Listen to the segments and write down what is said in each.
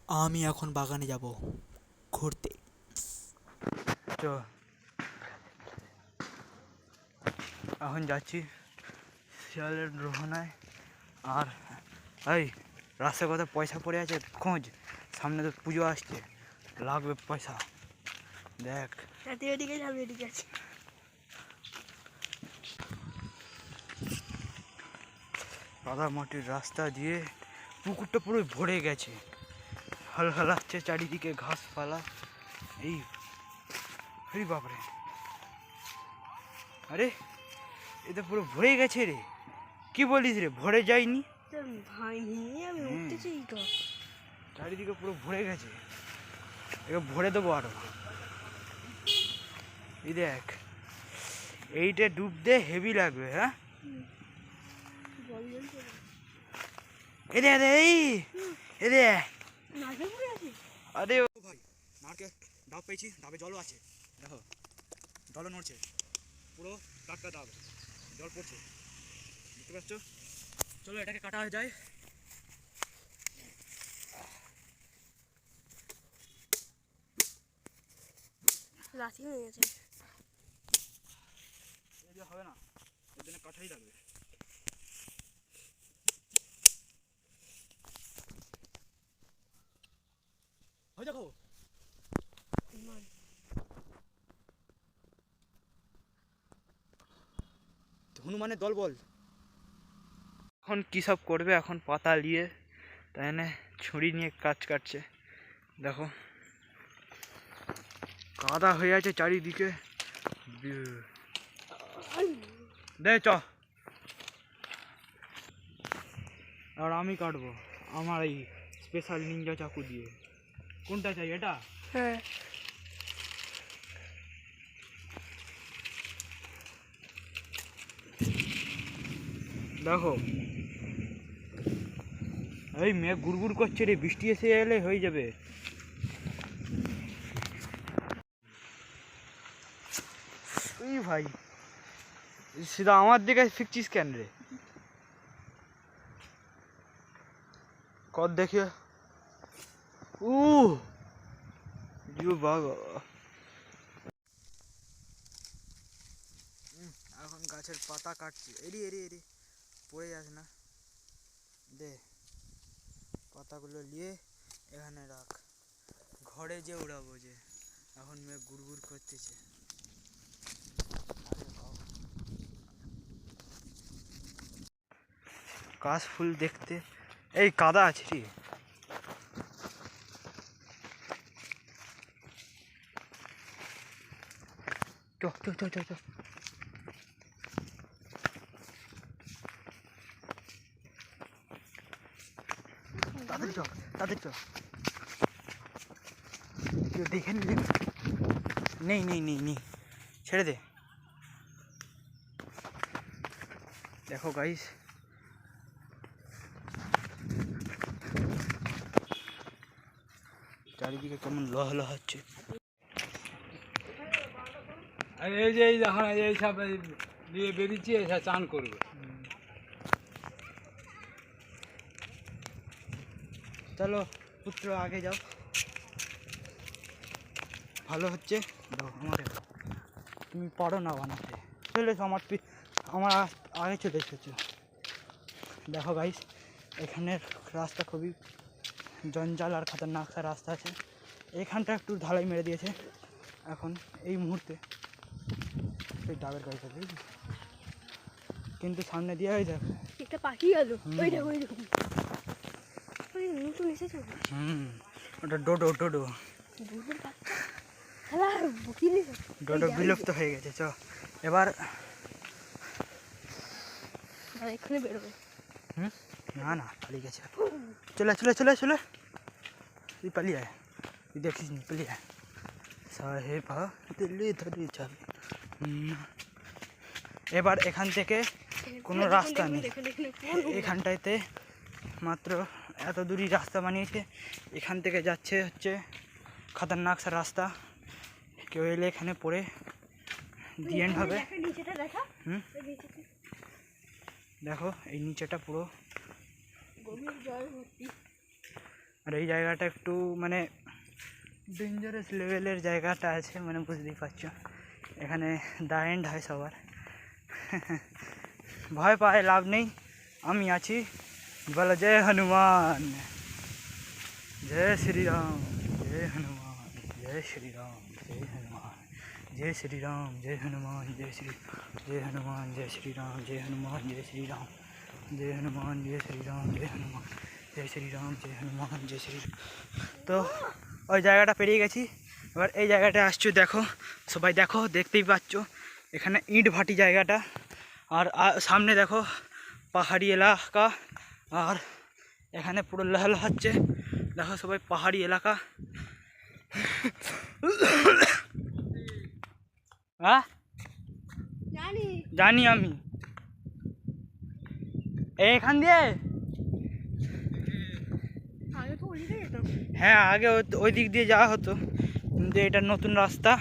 আমি এখন বাগানে যাব ঘুরতে। চ এখন যাচ্ছি শিয়ালের রোহনায়। আর এই রাস্তায় কোথাও পয়সা পড়ে আছে খোঁজ, সামনে তো পুজো আসছে, লাগবে পয়সা। দেখ এদিকে যাবে, এদিকে আছে। কাদা মাটির রাস্তা দিয়ে পুকুরটা পুরো ভরে গেছে, হালহালাচ্ছে চারিদিকে ঘাসপালা। এই আরে বাপরে, আরে এটা পুরো ভরে গেছে রে। কি বলিস রে, ভরে যায়নি? ভাই আমি উঠতেছি তো, চারিদিকে পুরো ভরে গেছে, এবার ভরে দেবো আরো। এই দেখ, এইটা ডুব দে, হেভি লাগবে। হ্যাঁ এরে আরে এই এরে আরে ও ভাই, নারকেল ডাব পেয়েছি, ডাবে জলও আছে। দেখো জলও নড়ছে, পুরো টাটকা ডাব, জল পড়ছে, দেখতে পাচ্ছ? চলো এটাকে কাটা হয়ে যায়। লাঠি হয়ে গেছে, হবে না, এর জন্য কাঠাই লাগবে। হয় দেখো হনুমানের দল বল। এখন কী সব করবে, এখন পাতা নিয়ে তাই না ছুরি নিয়ে কাজ কাটছে। দেখো কাদা হয়ে আছে চারিদিকে। দে চ, আর আমি কাটবো আমার এই স্পেশাল নিনজা চাকু দিয়ে। কোনটা চাই, এটা? হ্যাঁ দেখো এই মেঘ গুড়গুড় করছে রে, বৃষ্টি এসে এলে হয়ে যাবে। এই ভাই সেটা আমার দিকে ফিকছিস কেন রে? কর দেখিয়ে বাবা। এখন গাছের পাতা কাটছি, এরি এরি এরি পড়ে যাস না, দে পাতাগুলো নিয়ে এখানে রাখ, ঘরে যে উড়াবো যে। এখন মেঘ গুড়গুড় করতেছে। কাশ ফুল দেখতে এই কাদা আছে রে। চ চ চ চ চ, তাদের চ, তাদের চ, কেউ দেখে নিলে। নেই নেই নেই নেই, ছেড়ে দে। দেখো গাইস, চারিদিকে কেমন লহলহ হচ্ছে। আর এই যে এখন এইসব নিয়ে বেরিয়েছি, এসব চান করবে। চলো পুত্র আগে যাও, ভালো হচ্ছে। আমার তুমি পারো না বানাতে, চলে এসো আমার আমার আগে চলে এসেছো। দেখো গাইস, এখানের রাস্তা খুবই জঞ্জাল আর খতরনাক রাস্তা আছে। এখানটা একটু ঢালাই মেরে দিয়েছে এখন এই মুহূর্তে, সেই ডাবের গাড়িটা বুঝলি, কিন্তু সামনে দিয়ে হয়ে যাবে একটা পাখি গেল, ওই দেখো ওই দেখো, ওই নতুন এসেছে। ওটা ডোডো, ডোডো দুধের বাচ্চা, হ্যাঁ বুকি নিয়েছে, ডোডো বিলুপ্ত হয়ে গেছে। চ এবার এখানে বেরোবে। না না পালিয়ে গেছে, চলে চলে চলে চলে, তুই পালিয়ে আয়, তুই দেখিস নি, পালিয়ে আয়। সাহেবা দিল্লি ধরে যাবে। এবার এখান থেকে কোনো রাস্তা নেই, এখানটাতে মাত্র এত দূরই রাস্তা বানিয়েছে। এখান থেকে যাচ্ছে হচ্ছে খতরনাক রাস্তা, কেউ এলে এখানে পড়ে দি এন্ড হবে। দেখো এই নিচেটা পুরো আর এই জায়গাটা একটু মানে ডেঞ্জারাস লেভেলের জায়গাটা আছে, মানে বুঝতেই পারছো। এখানে দা এন্ড হয় সবার। ভয় পায় লাভ নেই, আমি আছি। বলো জয় হনুমান, জয় শ্রীরাম, জয় হনুমান, জয় শ্রীরাম, জয় হনুমান, জয় শ্রীরাম, জয় হনুমান, জয় হনুমান, জয় শ্রীরাম, জয় হনুমান, জয় শ্রীরাম, জয় হনুমান, জয় শ্রীরাম, জয় হনুমান, জয় শ্রীরাম, জয় হনুমান, জয় শ্রীরাম। তো ওই জায়গাটা পেরিয়ে গেছি। এবার এই জায়গাটা আসছো, দেখো সবাই, দেখো দেখতেই পাচ্ছ এখানে ইট ভাটি জায়গাটা। আর সামনে দেখো পাহাড়ি এলাকা, আর এখানে পুরো লাল হচ্ছে, দেখো সবাই পাহাড়ি এলাকা। হ্যাঁ জানি আমি, এইখান দিয়ে হ্যাঁ আগে ওই দিক দিয়ে যাওয়া হতো, কিন্তু এটা নতুন রাস্তা,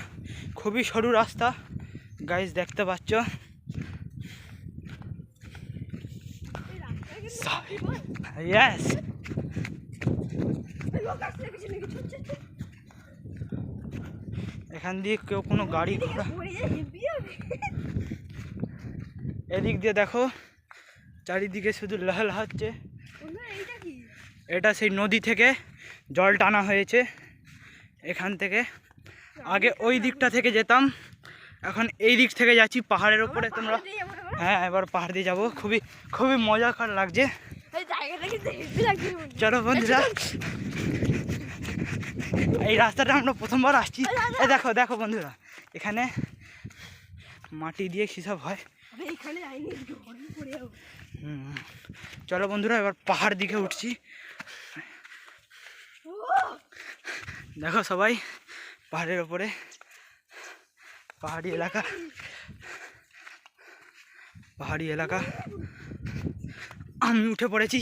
খুবই সরু রাস্তা গাইস, দেখতে পাচ্ছ। ইয়েস, এখান দিয়ে কেউ কোনো গাড়ি ঘোড়া, এদিক দিয়ে দেখো চারিদিকে শুধু লাল হচ্ছে। এটা সেই নদী থেকে জল টানা হয়েছে এখান থেকে। আগে ওই দিকটা থেকে যেতাম, এখন এই দিক থেকে যাচ্ছি পাহাড়ের ওপরে। তোমরা হ্যাঁ এবার পাহাড় দিয়ে যাবো, খুবই খুবই মজার লাগছে। চলো বন্ধুরা, এই রাস্তাটা আমরা প্রথমবার আসছি। এই দেখো দেখো বন্ধুরা, এখানে মাটি দিয়ে কিসব হয়। চলো বন্ধুরা, এবার পাহাড় দিকে উঠছি। দেখো সবাই পাহাড়ের ওপরে, পাহাড়ি এলাকা, পাহাড়ি এলাকা। আমি উঠে পড়েছি।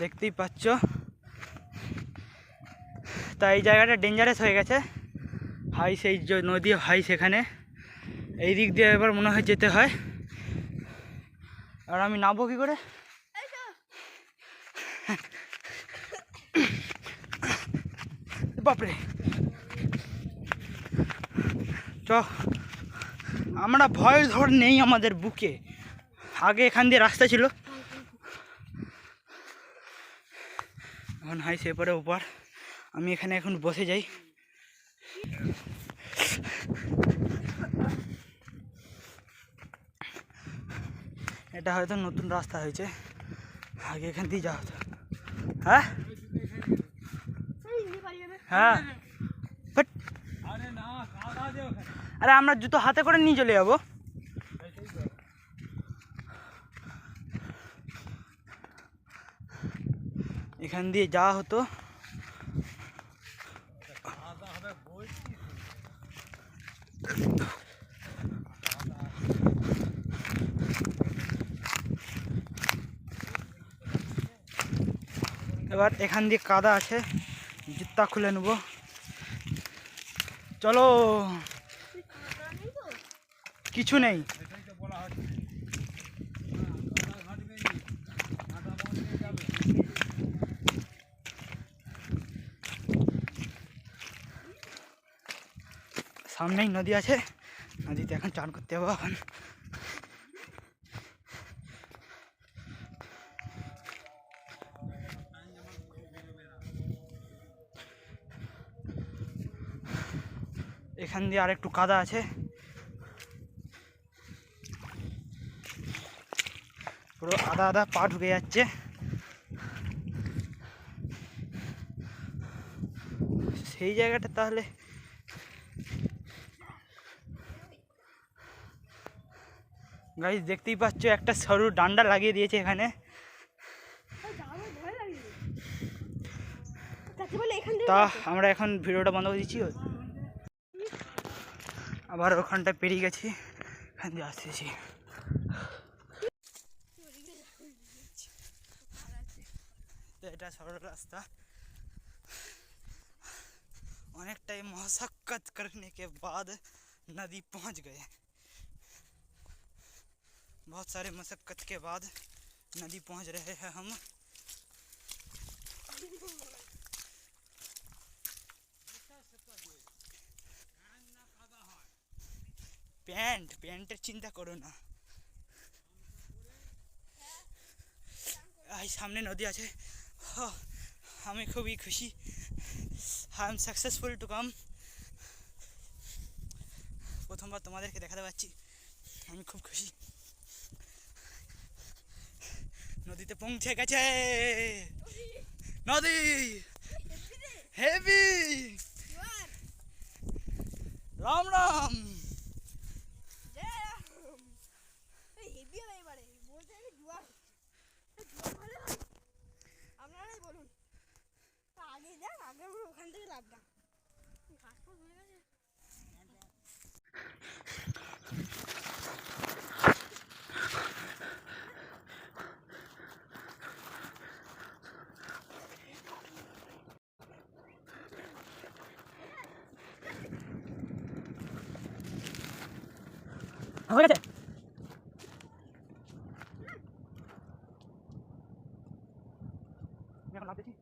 দেখতেই পাচ্ছ, তা এই জায়গাটা ডেঞ্জারাস হয়ে গেছে। হাই সেই যে নদী হাই, সেখানে এই দিক দিয়ে এবার মনে হয় যেতে হয়। আর আমি নামবো কী করে? বাপরে, চ, আমরা ভয় ধর নেই আমাদের বুকে। আগে এখান দিয়ে রাস্তা ছিল, এখন হাই সেপারে উপর। আমি এখানে এখন বসে যাই। এটা হয়তো নতুন রাস্তা হয়েছে, আগে এখান দিয়ে যাওয়া হতো। হ্যাঁ হ্যাঁ, আরে আমরা জুতো হাতে করে নিয়ে চলে যাবো। এখান দিয়ে যাওয়া হতো। এবার এখান দিয়ে কাদা আছে, জুতা খুলে নেব। চলো, কিছু নেই। সামনেই নদী আছে, নদীতে এখন চান করতে যাবো। এখন এখান দিয়ে আর একটু কাদা আছে, পুরো আদা আদা পা ঢুকে যাচ্ছে। সেই জায়গাটা তাহলে গাইস দেখতেই পাচ্ছ, একটা সরু ডান্ডা লাগিয়ে দিয়েছে এখানে। তা আমরা এখন ভিডিওটা বন্ধ করে দিচ্ছি। আবার ওখানটা পেরিয়ে গেছি, এখান দিয়ে আসতেছি। তো এটা সরল রাস্তা, अनेक टाइम मशक्कत करने के बाद नदी पहुंच गए। बहुत सारे मशक्कत के बाद नदी पहुंच रहे हैं हम। প্যান্টের চিন্তা করো না, এই সামনে নদী আছে। আমি খুবই খুশি, I am successful to come. প্রথমবার তোমাদেরকে দেখাতে পাচ্ছি, আমি খুব খুশি। নদীতে পৌঁছে গেছে, নদী হেভি। রাম রাম। আপনারাই বলুন, আগে যান, আগে আমরা ওখান থেকে লাভলাম। ঘাস ফুস হয়ে গেছে। হয়ে গেছে। এখন লাভ দেখি।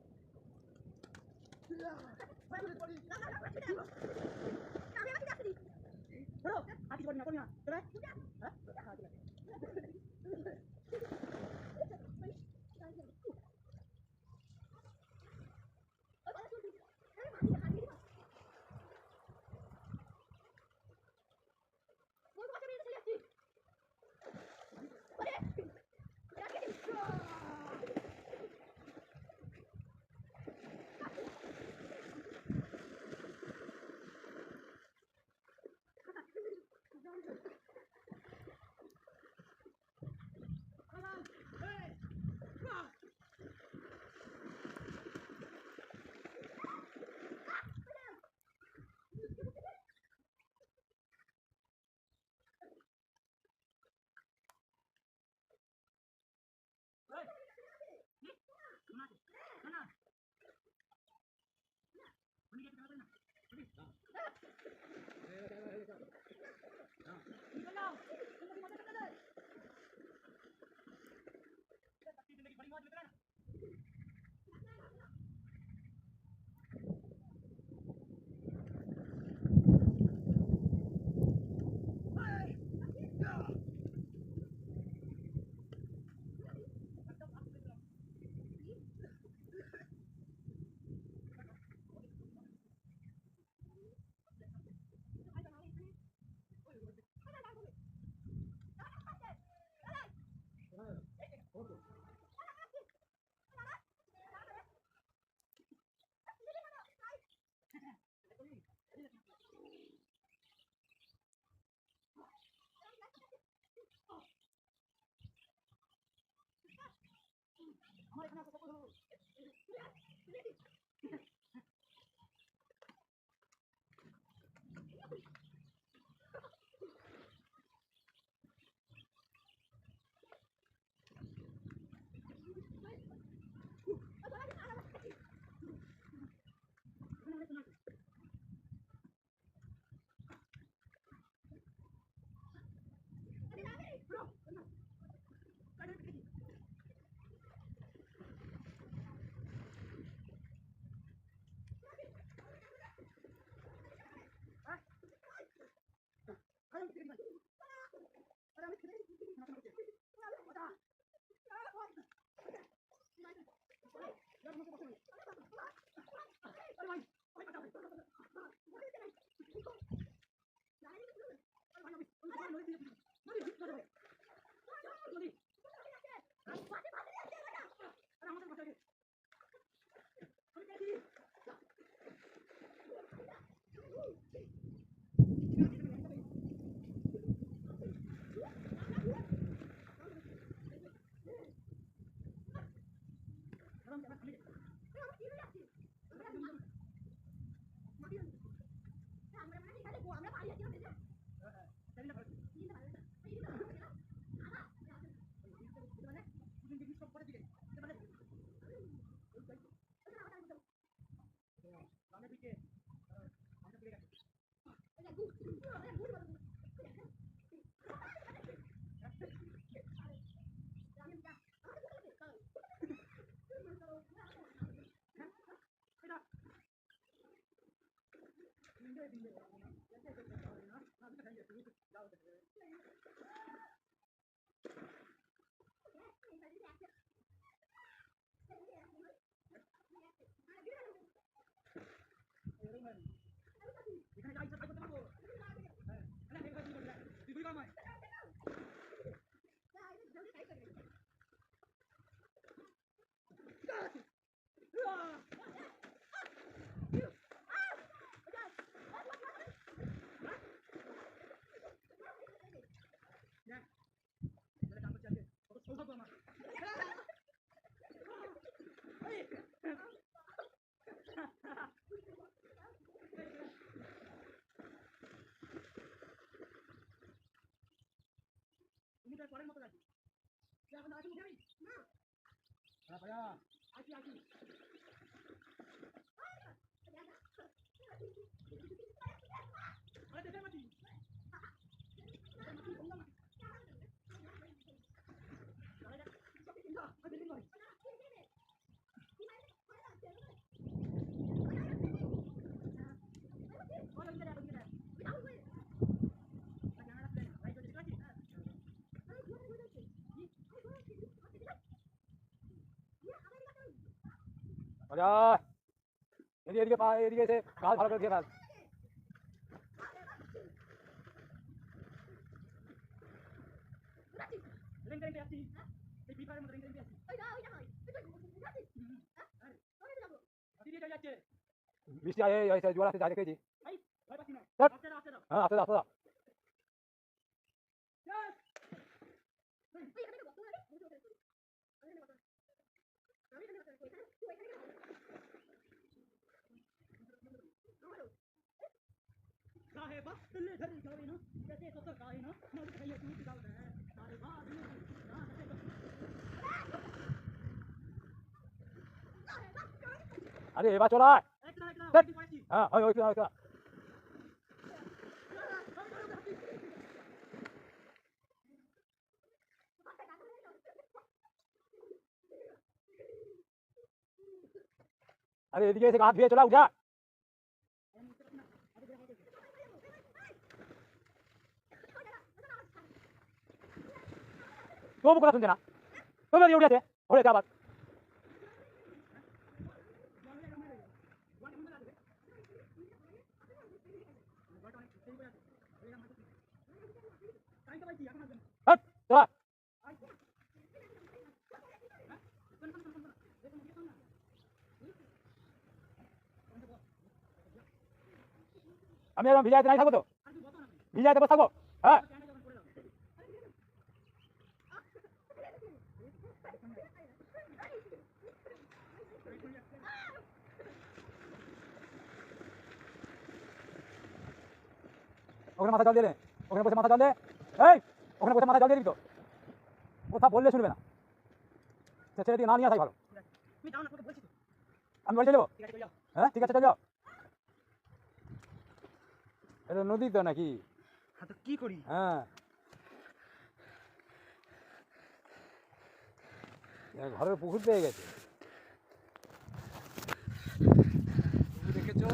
অজয়, এদিকে এদিকে পা এদিকে এসে কাজ ভালো করে দিয়ে কাজ। বৃষ্টি আয় জোয়ার আসতে যা দেখেছি। হ্যাঁ আসতে আসতে আরে এবার চল আয়। হ্যাঁ ওই ওই ওই আরে এদিকে এসে গা ধুয়ে চলা উঠা। তবু কথা শুনছে না, তবু উঠে আছে ঘুরেছে আবার। চলা আমি একদম ভিজাইতে নাই থাকবো তো, ভিজাইতে বসে থাকবো। হ্যাঁ ওখানে মাথা জল দিয়ে দে, ওখানে বসে মাথা জল দে। এই ওখানে বসে মাথা জল দিয়ে দিবি তো, কথা বললে শুনবে না। সে ছেলে দিয়ে না নিয়ে আসাই ভালো। আমি বাড়ি চলে যাবো। হ্যাঁ ঠিক আছে চলে যাও। এটা নদী তো নাকি? হ্যাঁ তো কি করি? হ্যাঁ ঘরের পুকুর পেয়ে গেছে। দেখেছো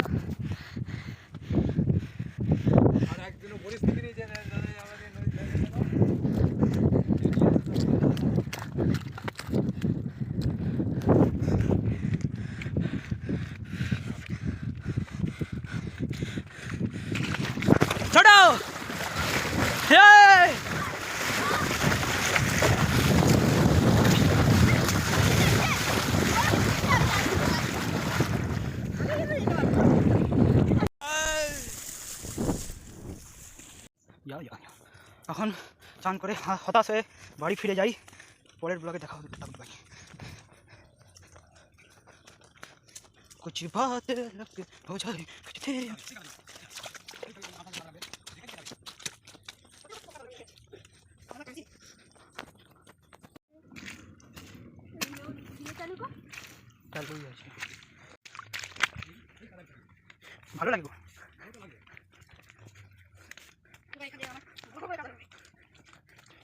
আর একদিনও পরিস্থিতি নেই যে আমাদের ছোটো এখন চান করে হতাশ হয়ে বাড়ি ফিরে যাই। পরের ব্লগে দেখা হবে। ভাই कुछ बात हो जाए ভালো লাগবে।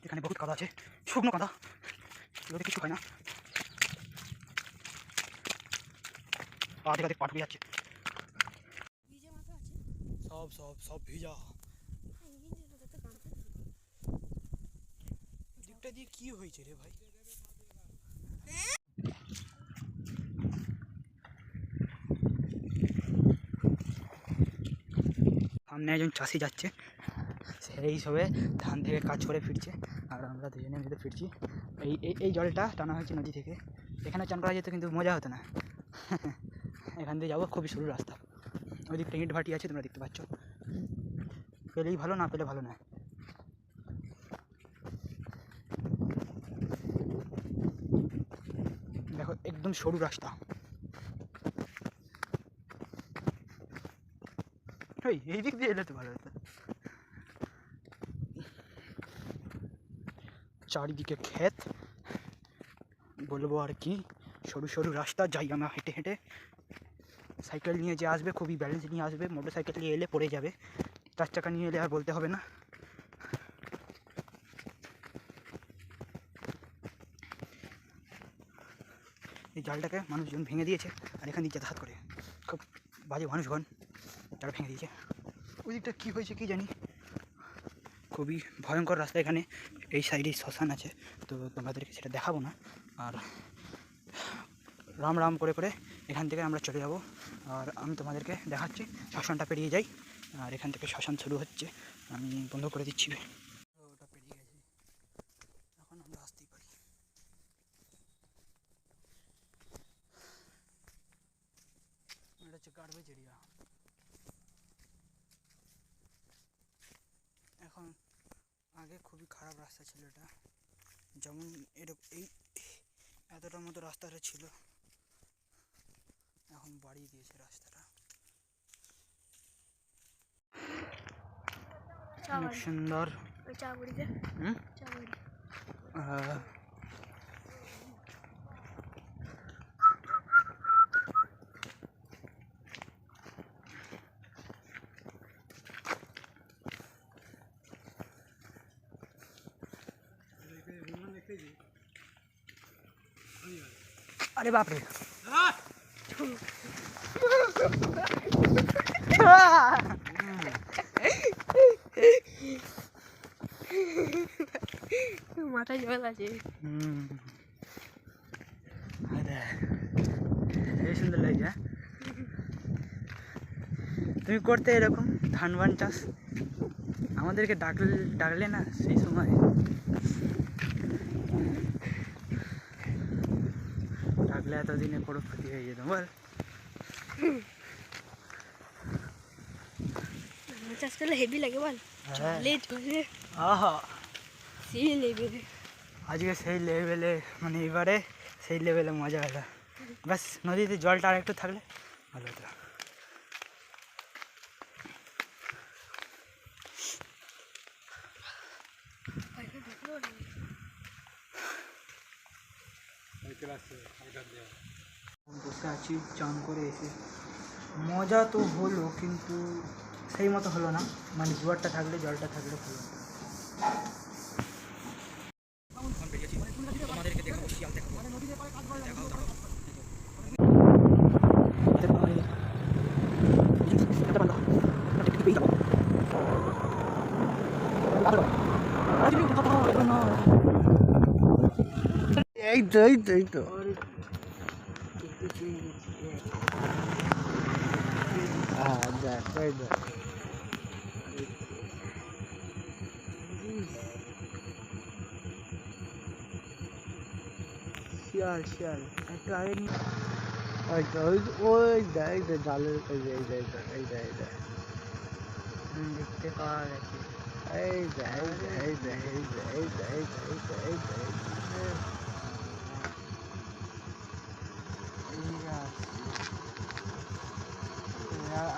এখানে বহুত কাদা আছে, শুকনো কাদা, এগুলোতে কিছু হয় না। পা থেকে পাট হয়ে যাচ্ছে। সব সব সব ভিজা। দিকটা দিয়ে কি হয়েছে রে ভাই? সামনে একজন চাষি যাচ্ছে, সেই সবে ধান থেকে কাজ করে ফিরছে, আর আমরা দুজনে মিলে ফিরছি। এই জলটা টানা হয়েছে নদী থেকে, এখানে চান করা যেত কিন্তু মজা হতো না। এখান দিয়ে যাবো, খুবই সরু রাস্তা। ওই দিকটা ইট ভাটি আছে, তোমরা দেখতে পাচ্ছ। পেলেই ভালো, না পেলে ভালো না। দেখো একদম সরু রাস্তা। এই দিক দিয়ে এলে তো ভালো হতো। চারিদিকে ক্ষেত, বলবো আর কি, সরু সরু রাস্তা, যাই আমরা হেঁটে হেঁটে। সাইকেল নিয়ে যে আসবে খুবই ব্যালেন্স নিয়ে আসবে, মোটর সাইকেল নিয়ে এলে পড়ে যাবে, 4 চাকা নিয়ে এলে আর বলতে হবে না। এই জালটাকে মানুষজন ভেঙে দিয়েছে, আর এখান দিয়ে যাতায়াত করে খুব বাজে মানুষগণ, তারা ভেঙে দিয়েছে। ওই দিকটা কী হয়েছে কী জানি, খুবই ভয়ঙ্কর রাস্তা। এখানে এই সাইডে শ্মশান আছে, তো তোমাদেরকে সেটা দেখাবো না। আর রাম রাম করে করে এখান থেকে আমরা চলে যাব, আর আমি তোমাদেরকে দেখাচ্ছি। শ্মশানটা পেরিয়ে যাই, আর এখান থেকে শ্মশান শুরু হচ্ছে। আমি বন্ধ করে দিচ্ছি। ওটা পেরিয়ে গেছে, এখন আমরা আসতেই পারি। এটা হচ্ছে গার্বেজ এরিয়া। এখন আগে খুবই খারাপ রাস্তা ছিল এটা, যেমন এই এতটার মতো রাস্তাটা ছিল, এখন বাড়িয়ে দিয়েছে রাস্তাটা। অনেক সুন্দর। अरे बाप रे, মাথায় জল আছে। এই সুন্দর লাগছে। তুমি করতে এরকম ধান বান চাষ, আমাদেরকে ডাকলে না সেই সময়। ডাকলে এতদিনে করোড়পতি হয়ে যেত বল। চাষ করলে হেভি লাগে বল, চলে চলে আহা, সেই লেভেলে। আজকে সেই লেভেলে, মানে এবারে সেই লেভেলে মজা হলো। ব্যাস নদীতে জলটা আর একটু থাকলে ভালো হতো। বসে আছি চান করে এসে, মজা তো হলো কিন্তু সেই মতো হলো না। মানে জোয়ারটা থাকলে, জলটা থাকলে ভালো হতো। তোমাদেরকে দেখাবো শিয়াল দেখাবো। এই তো এই তো এই তো শিয়াল শিয়াল একটু আগে নিয়ে ওই দেখ জালের দেখতে পাওয়া গেছে।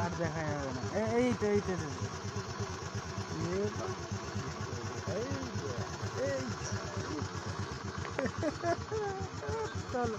আর দেখা যাবে না। এই তো চলো।